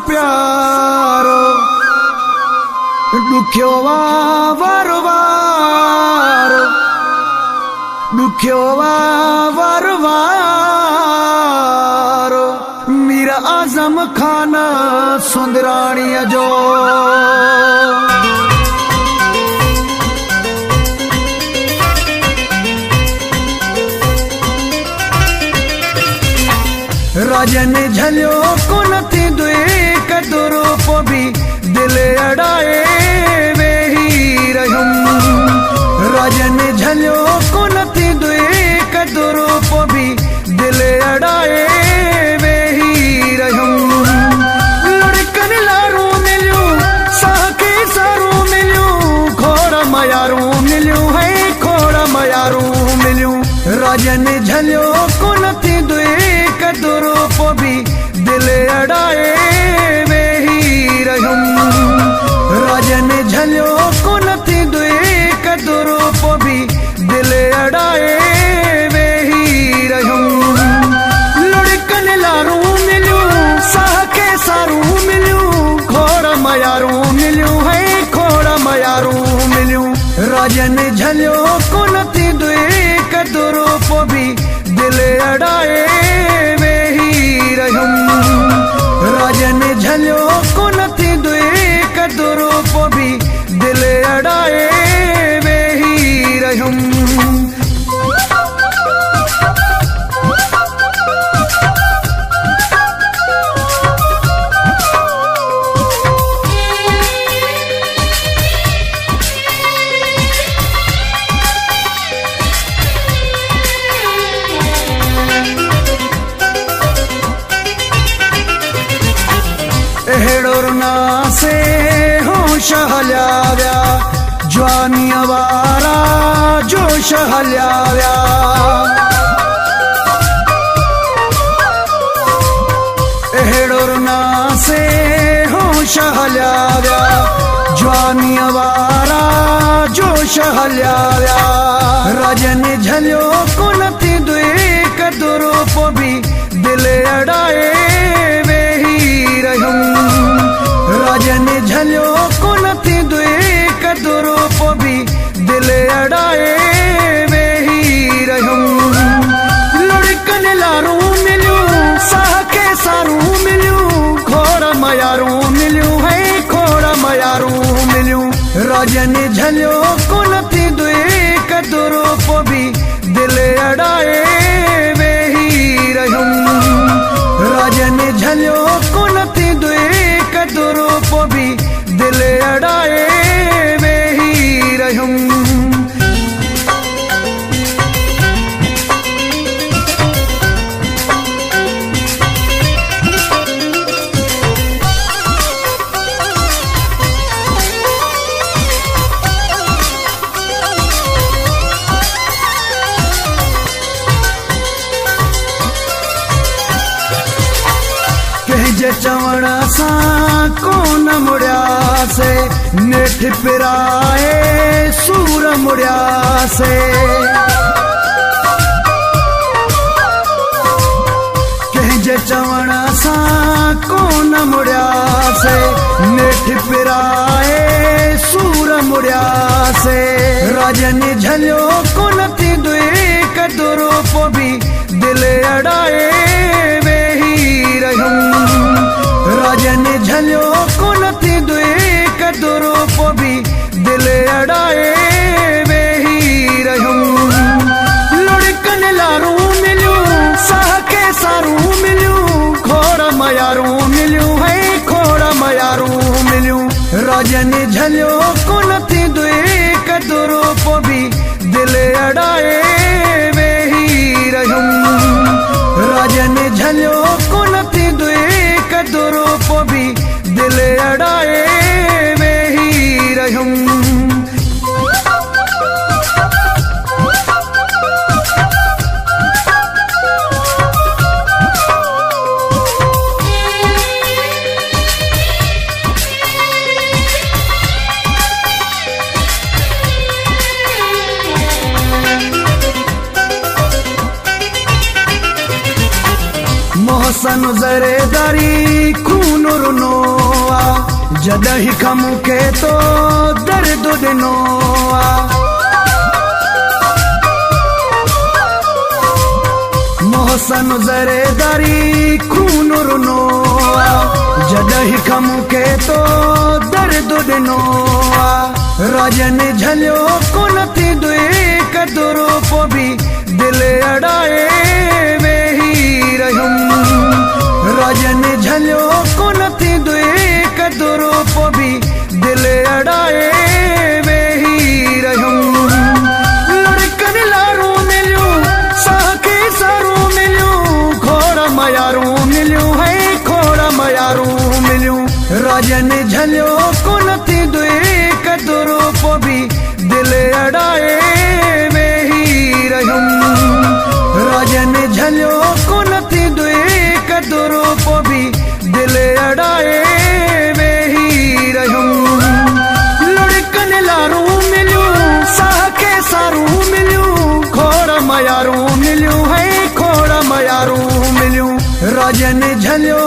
प्यारो दुख्यो वारो वारो दुख्यो वारो वारो मीरा आजम खाना सुंदराणिया जो राजन झलियो को नथी दुए कदरो पोभी दिल अड़ाए वे ही रहुम राजन झलियो को नथी दुए कदरो पोभी दिल अड़ाए वे ही रहुम लड़कन लारू मिलियो साके सारू मिलियो खोड़ा मयारू मिलियो है खोड़ा मयारू मिलियो राजन झलियो को नथी दुए कदरो पोभी दिल अड़ाए वे ही रहुम राजन झलियो को नथी दुए कदरो पोभी दिल अड़ाए वे ही रहुम लड़कन लारू मिलियो साके सारू मिलियो खोड़ा मयारू मिलियो है खोड़ा मयारू मिलियो राजन झलियो को नथी दुए कदरो पोभी दिल अड़ाए वे ही रहुम राजन झलियो को नथी दुए कदरो पोभी दिल अड़ाए वे ही रहुम एड़ोरना से होश हल्याव्या जवानी वारा जोश हल्याव्या एड़ोरना से होश हल्याव्या जवानी वारा जोश हल्याव्या राजन झलियो को नथी दुए कदरो पोभी दिल अड़ाए वे ही रहुम राजन झलियो को नथी दुए कदरो पोभी दिल अड़ाए वे ही रहुम लड़कन लारू मिलियो साके सारू मिलियो खोड़ा मयारू मिलियो है खोड़ा मयारू मिलियो राजन झलियो को नथी दुए कदरो पोभी दिल अड़ाए वे ही रहुम राजन झलियो को नथी दुए कदरो पोभी दिल अड़ाए वे ही रहुम चवण सा कोन मुड़िया से नेठ पिराए सूर मुड़िया से कहजे चवण सा कोन मुड़िया से नेठ पिराए सूर मुड़िया से राजन झलियो को नथी दुए कदरो पोभी दिल अड़ाए वे ही रहुम राजन झलियो को नथी दुए कदरो पोभी दिल अड़ाए वे ही रहुम लड़कन लारू मिलियो साके सारू मिलियो खोड़ा मयारू मिलियो है खोड़ा मयारू मिलियो राजन झलियो को नथी दुए कदरो पोभी दिल अड़ाए वे ही रहुम राजन झलियो को नथी दुए कदरो पोभी दिल अड़ाए वे ही रहुम मोहसन जरेदारी खून रुनो आ जॾहिं खां मूंखे तो दर्द ॾिनो आ मोहसन ज़रेदारी खून रुनो आ जॾहिं खां मूंखे तो दर्द ॾिनो आ राजन झलियो कोन थींदो कदुरो पोइ बि दिलि अड़ाए वेही रहियुमि राजन झलियो कोन थींदो कदुरो पोइ बि दिलि अड़ाए वेही रहियुमि लड़कनि लारूं मिलियूं साह खे सारूं मिलियूं खोड़ मयारूं मिलियूं है खोड़ मयारूं मिलियूं राजन झलियो कोन थींदो कदुरो पोइ बि दिलि अड़ाए वेही रहियुमि राजन झलियो कोन थींदो कदुरो पोइ बि दिलि अड़ाए वेही रहियुमि लड़कनि लारूं मिलियूं साह खे सारूं मिलियूं खोड़ मयारूं मिलियूं है खोड़ मयारूं मिलियूं राजन झलियो